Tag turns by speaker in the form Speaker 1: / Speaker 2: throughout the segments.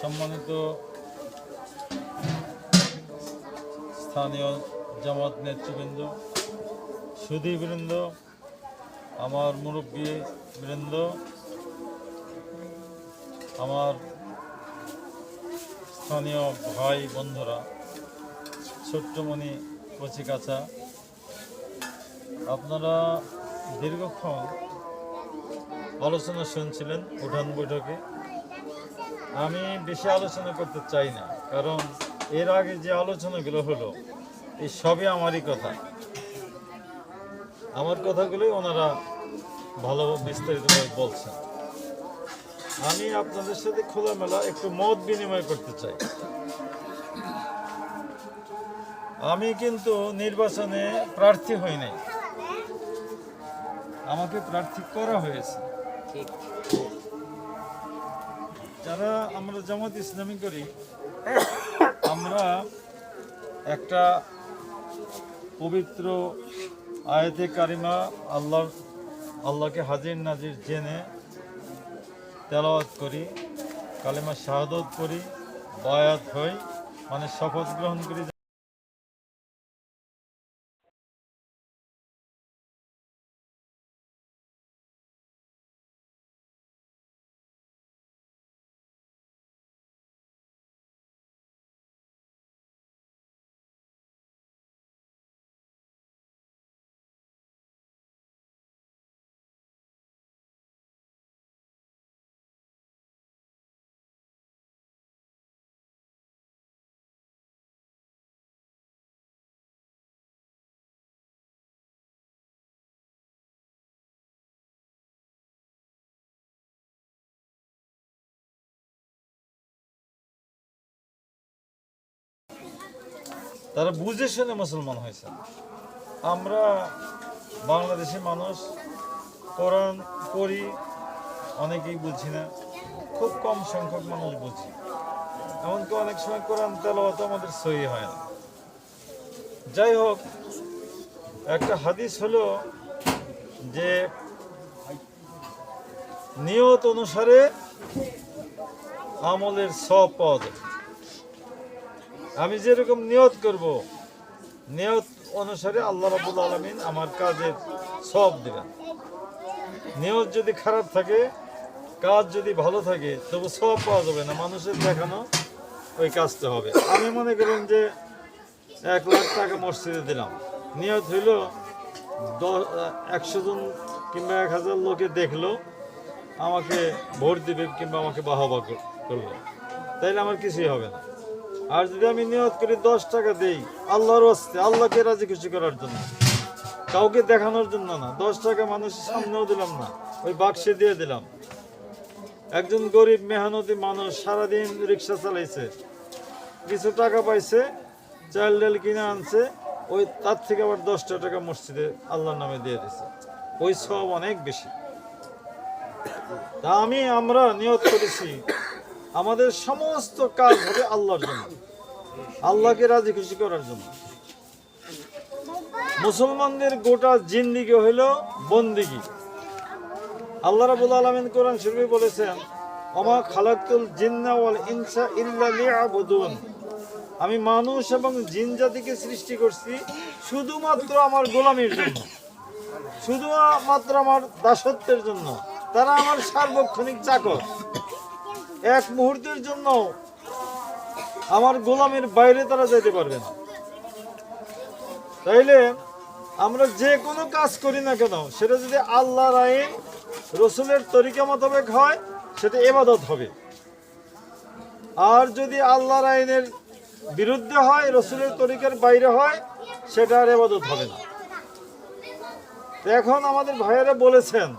Speaker 1: সম্মানিত স্থানীয় জামাত নেতৃবৃন্দ, সুধীবৃন্দ, আমার মুরব্বী বৃন্দ, আমার স্থানীয় ভাই বন্ধুরা, ছোট্টমণি কচিকাচা, আপনারা দীর্ঘক্ষণ আলোচনা শুনছিলেন উঠান বৈঠকে। আমি বেশি আলোচনা করতে চাই না, কারণ এর আগে যে আলোচনাগুলো হলো এই সবই আমারই কথা। আমার কথাগুলোই ওনারা ভালো বিস্তারিতভাবে বলছেন। আমি আপনাদের সাথে খোলামেলা একটু মত বিনিময় করতে চাই। আমি কিন্তু নির্বাচনে প্রার্থী হই নাই, আমাকে প্রার্থী করা হয়েছে। যারা আমরা জামাত ইসলামী করি, আমরা একটা পবিত্র আয়াতে কারিমা আল্লাহকে হাজির নাজির জেনে তেলাওয়াত করি, কালিমা শাহাদত করি, বায়াত হই, মানে শপথ গ্রহণ করি। তারা বুঝে শুনে মুসলমান হয়েছে। আমরা বাংলাদেশের মানুষ কোরআন পড়ি, অনেকেই বুঝি না, খুব কম সংখ্যক মানুষ বুঝি। এমনকি অনেক সময় কোরআন তেলাওয়াত আমাদের সহি হয় না। যাই হোক, একটা হাদিস হলো যে নিয়ত অনুসারে আমলের সব পাওয়া যায়। আমি যেরকম নিয়ত করব, নিয়ত অনুসারে আল্লাহ রাব্বুল আলামিন আমার কাজের সব দিবেন। নিয়ত যদি খারাপ থাকে, কাজ যদি ভালো থাকে, তবু সব পাওয়া যাবে না, মানুষের দেখানো ওই কাজটা হবে। আমি মনে করেন যে 1 লাখ টাকা মসজিদে দিলাম, নিয়ত হইল 100 জন কিংবা 1000 লোকে দেখলো, আমাকে ভোট দিবে কিংবা আমাকে বাহবা করলো, তাইলে আমার কিছুই হবে না। আর যদি আমি নিয়ত করি 10 টাকা দেই আল্লাহর ওয়াস্তে, আল্লাহকে রাজি খুশি করার জন্য, কাউকে দেখানোর জন্য না, 10 টাকা মানুষের সামনেও দিলাম না, ওই বাক্সে দিয়ে দিলাম। একজন গরিব মেহনতি মানুষ সারাদিন রিক্সা চালাইছে, কিছু টাকা পাইছে, চাল ডাল কিনে আনছে, ওই তার থেকে আবার 10টা টাকা মসজিদে আল্লাহর নামে দিয়ে দিছে, ওই সব অনেক বেশি। তা আমরা নিয়ত করেছি আমাদের সমস্ত কাজ হবে আল্লাহর জন্য, আল্লাহকে রাজি খুশি করার জন্য। মুসলমানদের গোটা জিন্দেগি হইল বন্দেগী। আল্লাহ রাব্বুল আলামিন কোরআন শরীফে বলেছেন, ওমা খালাকতুল জিন্না ওয়াল ইনসা ইল্লা লিয়াবুদুন, আমি মানুষ এবং জিন জাতিকে সৃষ্টি করছি শুধুমাত্র আমার গোলামির জন্য, শুধুমাত্র আমার দাসত্বের জন্য। তারা আমার সার্বক্ষণিক চাকর, এক মুহূর্তের জন্য আমার গোলামের বাইরে তারা যেতে পারবে না। তাইলে আমরা যে কোনো কাজ করি না কেন, সেটা যদি আল্লাহর আইন রসুলের তরিকা মোতাবেক হয়, সেটা ইবাদত হবে। আর যদি আল্লাহর আইনের বিরুদ্ধে হয়, রসুলের তরিকার বাইরে হয়, সেটা আর ইবাদত হবে না। এখন আমাদের ভাইয়েরা বলেছেন,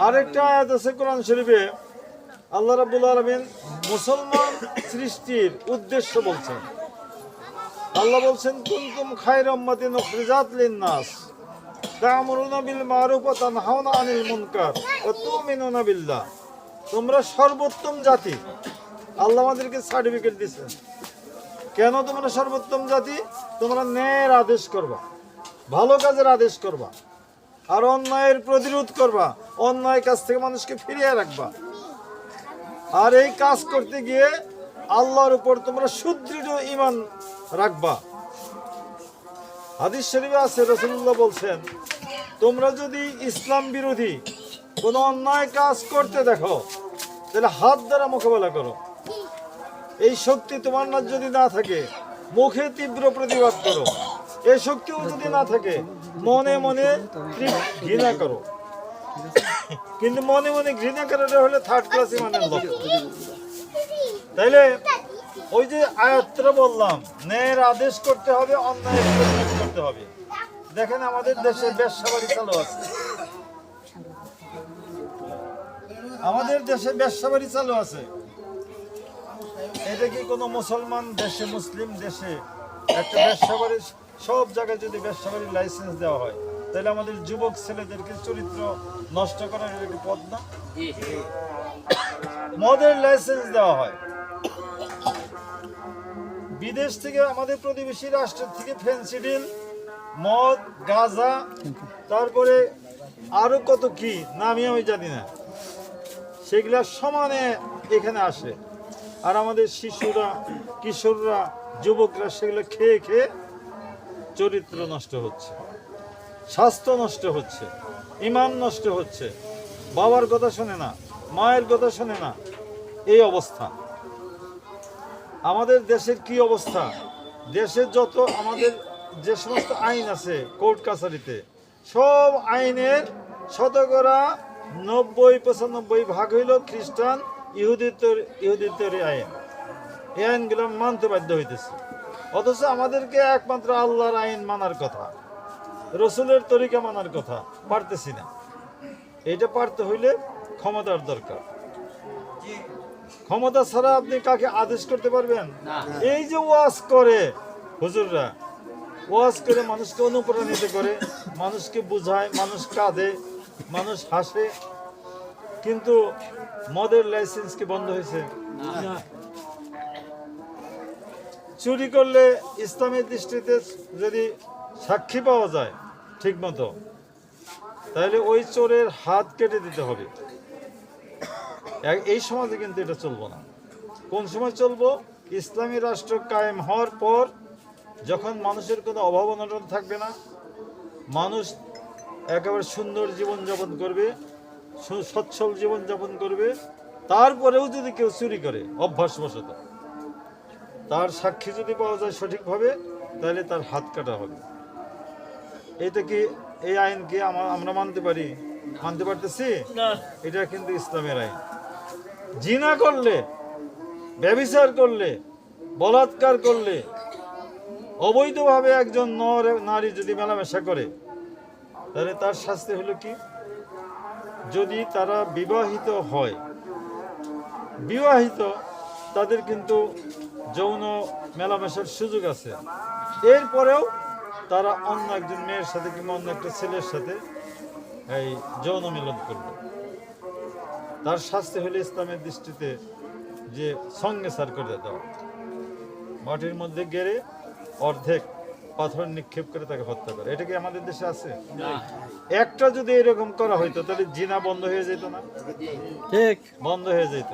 Speaker 1: আরেকটা আয়াত আছে কোরআন শরীফে, আল্লাহ রাব্বুল আলামিন মুসলমান সৃষ্টির উদ্দেশ্য বলছেন। আল্লাহ বলছেন, কুনতুম খায়রা উম্মাতিন উখরিজাত লিন-নাস তা'মুরুনা বিল মারুফ ওয়া তানহাউনা আনিল মুনকার ওয়া তু'মিনুনা বিল্লাহ। তোমরা সর্বোত্তম জাতি। আল্লাহ আমাদেরকে সার্টিফিকেট দিয়েছেন। কেন তোমরা সর্বোত্তম জাতি? তোমরা ন্যায়ের আদেশ করবা, ভালো কাজের আদেশ করবা, আর অন্যায়ের প্রতিরোধ করবা, অন্যায় কাজ থেকে মানুষকে ফিরিয়ে রাখবা। আর এই কাজ করতে গিয়ে আল্লাহর উপর তোমরা সুদৃঢ় ঈমান রাখবা। হাদিস শরীফে আছে, রাসূলুল্লাহ বলছেন, তোমরা যদি ইসলাম বিরোধী কোনো অন্যায় কাজ করতে দেখো তাহলে হাত দ্বারা মোকাবেলা করো। এই শক্তি তোমার না যদি না থাকে, মুখে তীব্র প্রতিবাদ করো। এই শক্তিও যদি না থাকে, মনে মনে ঘৃণা করো। কিন্তু মনে মনে ঘৃণা করাটা হলে থার্ড ক্লাস ইমানের লক্ষণ। তাইলে ওই যে আয়াতটা বললাম, ন্যায়ের আদেশ করতে হবে, অন্যায়ের প্রতিবাদ করতে হবে। দেখেন আমাদের দেশে ব্যবসাবাড়ি চালু আছে, আমাদের দেশে ব্যবসাবাড়ি চালু আছে। এটা কি কোনো মুসলমান দেশে, মুসলিম দেশে একটা ব্যবসাবাড়ি, সব জায়গায় যদি ব্যবসাবাড়ির লাইসেন্স দেওয়া হয়, তাহলে আমাদের যুবক ছেলেদেরকে চরিত্র নষ্ট করার একটা পথ না? মদের লাইসেন্স দেওয়া হয়, বিদেশ থেকে আমাদের প্রতিবেশী রাষ্ট্র থেকে ফেন্সিডিল, মদ, গাঁজা, তারপরে আরো কত কি নামই আমি জানি না, সেগুলা সমানে এখানে আসে। আর আমাদের শিশুরা, কিশোররা, যুবকরা সেগুলো খেয়ে খেয়ে চরিত্র নষ্ট হচ্ছে, স্বাস্থ্য নষ্ট হচ্ছে, ঈমান নষ্ট হচ্ছে, বাবার কথা শোনে না, মায়ের কথা শোনে না। এই অবস্থা আমাদের দেশের কি অবস্থা? দেশের যত আমাদের যে সমস্ত আইন আছে কোর্ট কাছারিতে, সব আইনের শতকরা 90-95 হইল খ্রিস্টান, ইহুদিত্বের আইন। এই আইনগুলো মানতে বাধ্য হইতেছে। অথচ আমাদেরকে একমাত্র আল্লাহর আইন মানার কথা, রসুলের তরিকা মানার কথা, পারতেছি না। এটা পারতে হইলে ক্ষমতার দরকার। ক্ষমতা ছাড়া আপনি কাকে আদেশ করতে পারবেন? এই যে ওয়াজ করে হুজুররা, ওয়াজ করে মানুষকে অনুপ্রাণিত করে, মানুষকে বুঝায়, মানুষ কাঁদে, মানুষ হাসে, কিন্তু মদের লাইসেন্স কি বন্ধ হয়েছে? চুরি করলে ইসলামের দৃষ্টিতে যদি সাক্ষী পাওয়া যায় ঠিক মতো, তাহলে ওই চোরের হাত কেটে দিতে হবে। এই সমাজে কিন্তু এটা চলবো না। কোন সময় চলবো? ইসলামী রাষ্ট্র কায়েম হওয়ার পর, যখন মানুষের কোনো অভাব অনটন থাকবে না, মানুষ একেবারে সুন্দর জীবনযাপন করবে, সচ্ছল জীবনযাপন করবে। তারপরেও যদি কেউ চুরি করে অভ্যাসবশত, তার সাক্ষী যদি পাওয়া যায় সঠিকভাবে, তাহলে তার হাত কাটা হবে। এটা কি, এই আইন কি আমরা মানতে পারি? মানতে পারতেছি না। এটা কিন্তু ইসলামের আইন। জিনা করলে, ব্যভিচার করলে, বলাৎকার করলে, অবৈধভাবে একজন নারী যদি মেলামেশা করে, তাহলে তার শাস্তি হলো কি? যদি তারা বিবাহিত হয়, বিবাহিত তাদের কিন্তু যৌন মেলামেশার সুযোগ আছে। এরপরেও তারা অন্য একজন মেয়ের সাথে কিংবা অন্য একটা ছেলের সাথে এই যৌন মিলন করবে, তার শাস্তি হলে ইসলামের দৃষ্টিতে যে সঙ্গে সার করে দেওয়া, মাটির মধ্যে গেড়ে অর্ধেক পাথর নিক্ষেপ করে তাকে হত্যা করে। এটা কি আমাদের দেশে আছে? একটা যদি এরকম করা হইতো, তাহলে জিনা বন্ধ হয়ে যেত না? ঠিক, বন্ধ হয়ে যেত।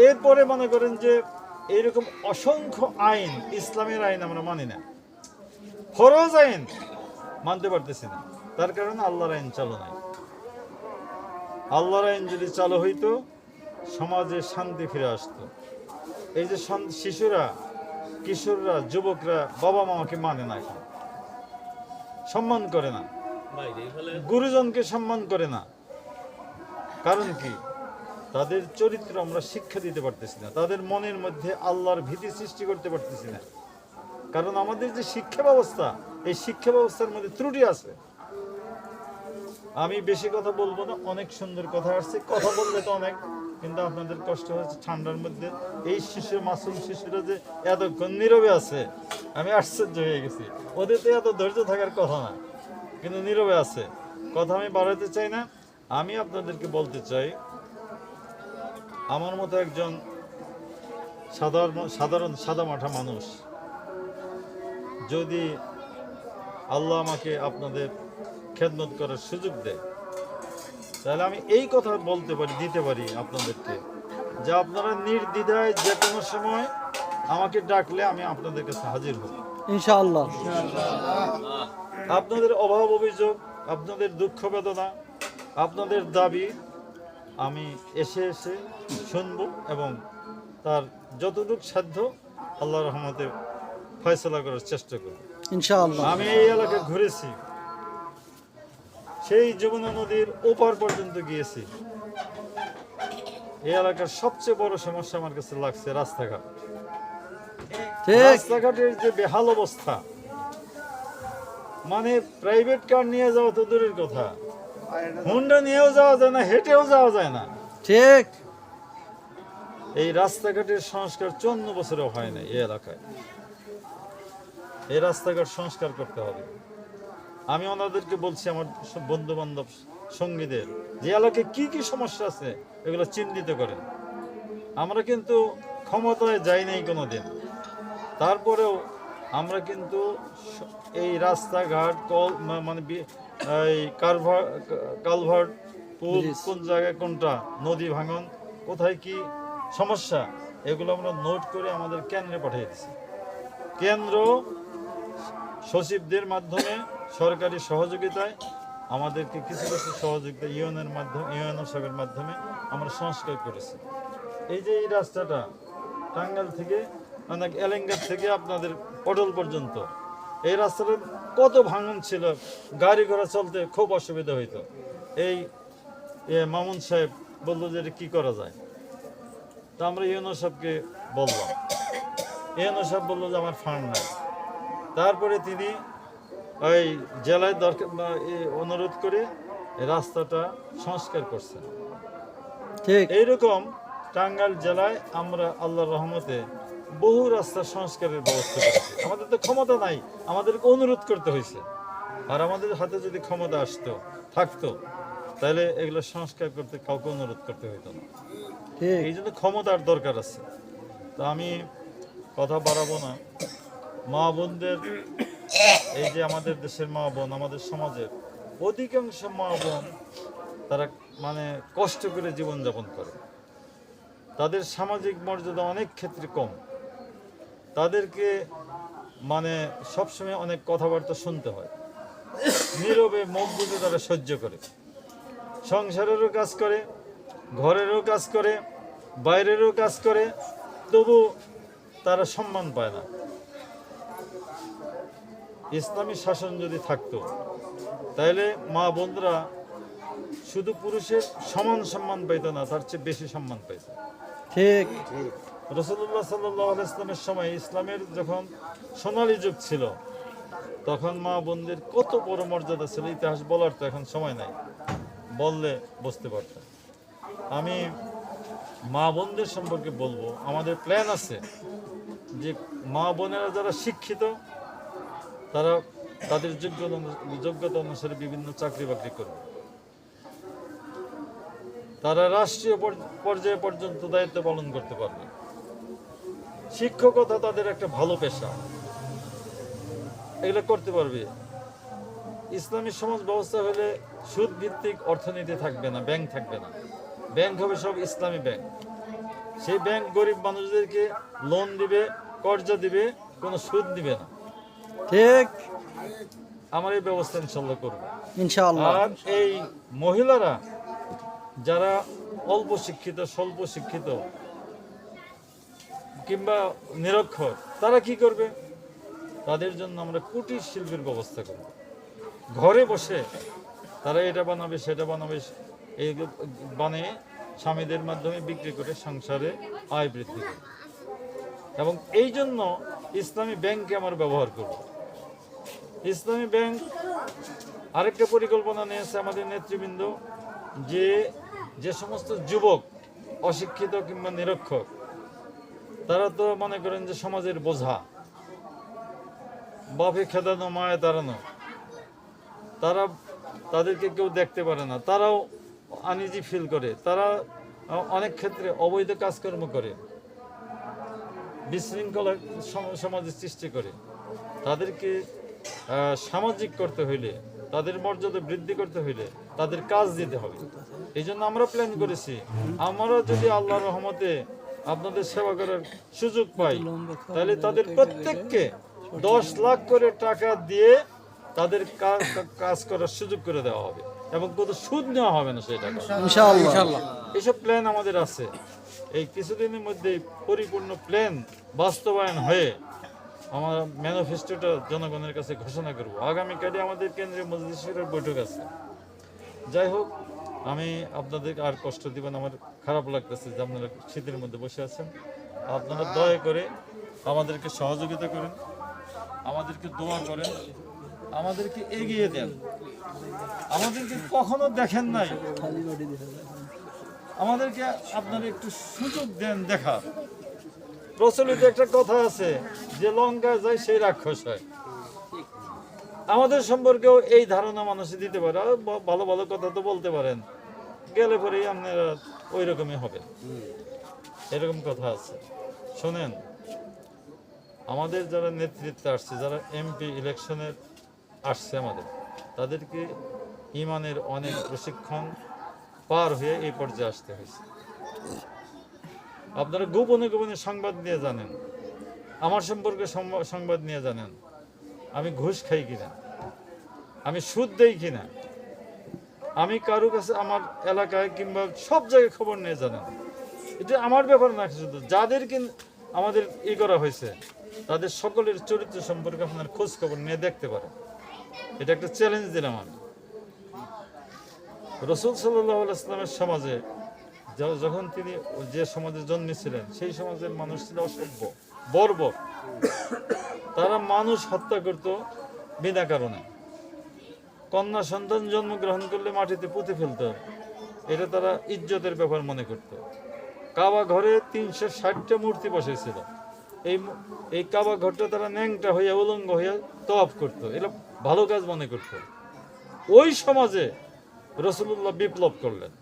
Speaker 1: এরপরে মনে করেন যে এইরকম অসংখ্য আইন, ইসলামের আইন আমরা মানি না, ফরজ আইন মানতে পারতেছি না। তার কারণে আল্লাহর আইন চালু নাই। আল্লাহর আইন যদি চালু হইতো, সমাজে শান্তি ফিরে আসতো। এই যে শিশুরা, কিশোররা, যুবকরা বাবা মামাকে মানে না, এখন সম্মান করে না, গুরুজনকে সম্মান করে না। কারণ কি? তাদের চরিত্র আমরা শিক্ষা দিতে পারতেছি না, তাদের মনের মধ্যে আল্লাহর ভীতি সৃষ্টি করতে পারতেছি না। কারণ আমাদের যে শিক্ষা ব্যবস্থা, এই শিক্ষা ব্যবস্থার মধ্যে ত্রুটি আছে। আমি বেশি কথা বলবো না, অনেক সুন্দর কথা আসছে, কথা বললে তো অনেক, কিন্তু আপনাদের কষ্ট হচ্ছে ঠান্ডার মধ্যে। এই শিশু, মাসুম শিশুরা যে এতক্ষণ নীরবে আছে, আমি আশ্চর্য হয়ে গেছি। ওদের তো এত ধৈর্য থাকার কথা না, কিন্তু নীরবে আছে। কথা আমি বাড়াতে চাই না। আমি আপনাদেরকে বলতে চাই, আমার মতো একজন সাধারণ সাদামাঠা মানুষ, যদি আল্লাহ আমাকে আপনাদের খেদমত করার সুযোগ দেয়, তাহলে আমি এই কথা বলতে পারি, দিতে পারি আপনাদেরকে, যে আপনারা নির্দ্বিধায় যে কোনো সময় আমাকে ডাকলে আমি আপনাদের কাছে হাজির হব
Speaker 2: ইনশাআল্লাহ।
Speaker 1: আপনাদের অভাব অভিযোগ, আপনাদের দুঃখ বেদনা, আপনাদের দাবি আমি এসে এসে শুনবো এবং তার যতটুকু সাধ্য আল্লাহর রহমতে ফয়সলা করার চেষ্টা করব
Speaker 2: ইনশাআল্লাহ।
Speaker 1: আমি এই এলাকায় ঘুরেছি, সেই যমুনা নদীর ওপার পর্যন্ত গিয়েছি। এই এলাকার সবচেয়ে বড় সমস্যা আমার কাছে লাগছে রাস্তাঘাট।
Speaker 2: ঠিক।
Speaker 1: রাস্তাঘাটের যে বেহাল অবস্থা, মানে প্রাইভেট কার নিয়ে যাওয়া তো দূরের কথা, হুন্ডা নিয়েও যাওয়া যায় না, হেঁটেও যাওয়া যায় না।
Speaker 2: ঠিক।
Speaker 1: এই রাস্তাঘাটের সংস্কার 54 বছরেও হয় না এই এলাকায়। এই রাস্তাঘাট সংস্কার করতে হবে। আমি ওনাদেরকে বলছি, আমার সব বন্ধু বান্ধব সঙ্গীদের, যে এলাকায় কি কি সমস্যা আছে এগুলো চিহ্নিত করেন। আমরা কিন্তু ক্ষমতায় যাই নাই কোনোদিন, তারপরেও আমরা কিন্তু এই রাস্তাঘাট মানে এই কালভার্ট পুল কোন জায়গায় কোনটা, নদী ভাঙন কোথায় কি সমস্যা, এগুলো আমরা নোট করে আমাদের কেন্দ্রে পাঠিয়ে দিচ্ছি। কেন্দ্র সচিবদের মাধ্যমে সরকারি সহযোগিতায় আমাদেরকে কিছু কিছু সহযোগিতা ইউএনের মাধ্যমে, ইউএনও সবের মাধ্যমে আমরা সংস্কার করেছি। এই যে এই রাস্তাটা টাঙ্গাইল থেকে মানে এলেঙ্গার থেকে আপনাদের পটল পর্যন্ত, এই রাস্তাটা কত ভাঙন ছিল, গাড়ি ঘোড়া চলতে খুব অসুবিধা হইতো। এই মামুন সাহেব বললো যে এটা কী করা যায়, তা আমরা ইউএনও সাহেবকে বললাম। ইউএনও সাহেব বললো যে আমার ফান্ড নাই। তারপরে তিনি ওই জেলায় দরকার অনুরোধ করে রাস্তাটা সংস্কার করছেন।
Speaker 2: ঠিক।
Speaker 1: এইরকম টাঙ্গাইল জেলায় আমরা আল্লাহর রহমতে বহু রাস্তা সংস্কারের ব্যবস্থা করেছি। আমাদের তো ক্ষমতা নাই, আমাদেরকে অনুরোধ করতে হয়েছে। আর আমাদের হাতে যদি ক্ষমতা থাকতো তাহলে এগুলো সংস্কার করতে কাউকে অনুরোধ করতে হইতো না। এই জন্য ক্ষমতার দরকার আছে। তো আমি কথা বাড়াবো না। মা বোনদের, এই যে আমাদের দেশের মা বোন, আমাদের সমাজের অধিকাংশ মা বোন তারা মানে কষ্ট করে জীবনযাপন করে, তাদের সামাজিক মর্যাদা অনেক ক্ষেত্রে কম, তাদেরকে মানে সবসময় অনেক কথাবার্তা শুনতে হয়, নীরবে মুখ বুজে তারা সহ্য করে, সংসারেরও কাজ করে, ঘরেরও কাজ করে, বাইরেরও কাজ করে, তবু তারা সম্মান পায় না। ইসলামী শাসন যদি থাকতো তাহলে মা বোনরা শুধু পুরুষের সমান সম্মান পাইত না, তার চেয়ে বেশি সম্মান পাইত।
Speaker 2: ঠিক।
Speaker 1: রাসূলুল্লাহ সাল্লাল্লাহু আলাইহি ওয়াসাল্লামের সময়, ইসলামের যখন সোনালী যুগ ছিল, তখন মা বোনদের কত বড় মর্যাদা ছিল, ইতিহাস বলার তো এখন সময় নাই, বললে বুঝতে পারতাম। আমি মা বোনদের সম্পর্কে বলবো, আমাদের প্ল্যান আছে যে মা বোনেরা যারা শিক্ষিত তারা তাদের যোগ্যতা অনুসারে বিভিন্ন চাকরি বাকরি করবে, তারা রাষ্ট্রীয় পর্যায়ে পর্যন্ত দায়িত্ব পালন করতে পারবে। শিক্ষকতা তাদের একটা ভালো পেশা, এগুলো করতে পারবে। ইসলামী সমাজ ব্যবস্থা হলে সুদ ভিত্তিক অর্থনীতি থাকবে না, ব্যাংক থাকবে না, ব্যাংক হবে সব ইসলামী ব্যাংক। সেই ব্যাংক গরিব মানুষদেরকে লোন দিবে, কর্জা দিবে, কোনো সুদ দিবে না।
Speaker 2: ঠিক।
Speaker 1: আমার এই ব্যবস্থা ইনশাল্লাহ করবো
Speaker 2: ইনশাআল্লাহ।
Speaker 1: আর এই মহিলারা যারা অল্প শিক্ষিত, স্বল্প শিক্ষিত কিংবা নিরক্ষর, তারা কি করবে? তাদের জন্য আমরা কুটির শিল্পের ব্যবস্থা করব। ঘরে বসে তারা এটা বানাবে, সেটা বানাবে, এই বানিয়ে স্বামীদের মাধ্যমে বিক্রি করে সংসারে আয় বৃদ্ধি করবে। এবং এই জন্য ইসলামী ব্যাংকে আমরা ব্যবহার করব। ইসলামী ব্যাংক আরেকটা পরিকল্পনা নিয়েছে আমাদের নেতৃবৃন্দ, যে সমস্ত যুবক অশিক্ষিত কিংবা নিরক্ষর, তারা তো মনে করেন যে সমাজের বোঝা, বাপে খেদানো মায়ে দাঁড়ানো, তাদেরকে কেউ দেখতে পারে না, তারাও আনইজি ফিল করে, তারা অনেক ক্ষেত্রে অবৈধ কাজকর্ম করে, বিশৃঙ্খলা সমাজের সৃষ্টি করে। তাদেরকে সামাজিক করতে হইলে তাদের মর্যাদা বৃদ্ধি করতে হইলে তাদের কাজ দিতে হবে। এই জন্য আমরা প্ল্যান করেছি, আমরা যদি আল্লাহর রহমতে আপনাদের সেবা করার সুযোগ পাই, তাহলে তাদের প্রত্যেককে 10 লাখ করে টাকা দিয়ে তাদের কাজ করার সুযোগ করে দেওয়া হবে এবং কোনো সুদ নেওয়া হবে না সেই টাকা।
Speaker 2: ইনশাআল্লাহ।
Speaker 1: এইসব প্ল্যান আমাদের আছে। এই কিছুদিনের মধ্যে পরিপূর্ণ প্ল্যান বাস্তবায়ন হয়ে আমরা ম্যানিফেস্টোটা জনগণের কাছে ঘোষণা করব। আগামীকালই আমাদের কেন্দ্রীয় মজলিসের বৈঠক আছে। যাই হোক, আমি আপনাদের আর কষ্ট দিবেন, আমার খারাপ লাগতেছে যে আপনারা শীতের মধ্যে বসে আছেন। আপনারা দয়া করে আমাদেরকে সহযোগিতা করেন, আমাদেরকে দোয়া করেন, আমাদেরকে এগিয়ে দেন। আমাদেরকে কখনো দেখেন নাই, আমাদেরকে আপনারা একটু সুযোগ দেন দেখার। প্রচলিত একটা কথা আছে যে লঙ্কা যায় সেই রাক্ষস হয়। আমাদের সম্পর্কেও এই ধারণা মানুষে দিতে পারে, আর ভালো ভালো কথা তো বলতে পারেন, গেলে পরেই আপনারা ওই রকমই হবেন, এরকম কথা আছে। শোনেন, আমাদের যারা নেতৃত্বে আসছে, যারা এমপি ইলেকশনে আসছে আমাদের, তাদেরকে ইমানের অনেক প্রশিক্ষণ পার হয়ে এই পর্যায়ে আসতে হয়েছে। আপনারা গোপনে গোপনে সংবাদ নিয়ে জানেন, আমার সম্পর্কে সংবাদ নিয়ে জানেন, আমি ঘুষ খাই কিনা, আমি সুদ দেই কিনা, আমি কারো কাছে আমার এলাকায় কিংবা সব জায়গায় খবর নিয়ে জানেন। এটা আমার ব্যাপার না, শুধু যাদেরকে আমাদের করা হয়েছে তাদের সকলের চরিত্র সম্পর্কে আপনার খোঁজ খবর নিয়ে দেখতে পারেন। এটা একটা চ্যালেঞ্জ দিলাম আমি। রাসূল সাল্লাল্লাহু আলাইহি ওয়াসাল্লামের সমাজে যখন তিনি যে সমাজে জন্মেছিলেন, সেই সমাজের মানুষ ছিল অসভ্য, বর্বর। তারা মানুষ হত্যা করত বিনা কারণে। কন্যা সন্তান জন্মগ্রহণ করলে মাটিতে পুঁতে ফেলত, এটা তারা ইজ্জতের ব্যাপার মনে করত। কাবা ঘরে 360টা মূর্তি বসেছিল, এই কাবা ঘরটা তারা ন্যাংটা হইয়া উলঙ্গ হইয়া তওয়াফ করত, এটা ভালো কাজ মনে করত। ওই সমাজে রাসূলুল্লাহ বিপ্লব করলেন।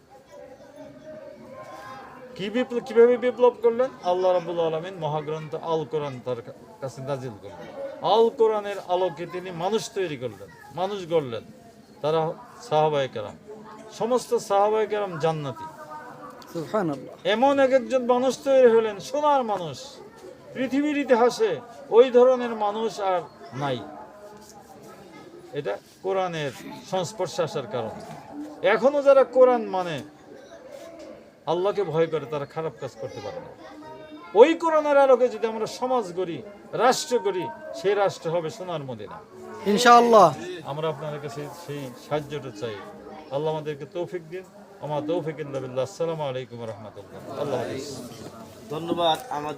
Speaker 1: কিভাবে বিপ্লব করলেন? আল্লাহ রাব্বুল আলামিন মহাগ্রন্থ আল কোরআন তার কাছে নাজিল করলেন। আল কোরআনের আলোকে তিনি মানুষ তৈরি করলেন, মানুষ গড়লেন। তারা সাহাবায়ে কেরাম, সমস্ত সাহাবায়ে কেরাম জান্নাতি।
Speaker 2: সুবহানাল্লাহ।
Speaker 1: এমন এক একজন মানুষ তৈরি হলেন, সোনার মানুষ। পৃথিবীর ইতিহাসে ওই ধরনের মানুষ আর নাই। এটা কোরআনের সংস্পর্শে আসার কারণে। এখনো যারা কোরআন মানে, আল্লাহকে ভয় করে, তারা খারাপ কাজ করতে পারে না। ওই কোরআনের আলোকে যদি আমরা সমাজ গড়ি, রাষ্ট্র গড়ি, সেই রাষ্ট্র হবে সোনার মদিনা
Speaker 2: ইনশাআল্লাহ।
Speaker 1: আমরা আপনাদের কাছে সেই সাহায্যটা চাই। আল্লাহ আমাদেরকে তৌফিক দিন। আমার তৌফিক ইল্লা বিল্লাহ। আসসালামু আলাইকুম ওয়া রাহমাতুল্লাহ। আল্লাহ হাফেজ।
Speaker 3: ধন্যবাদ। আমাদের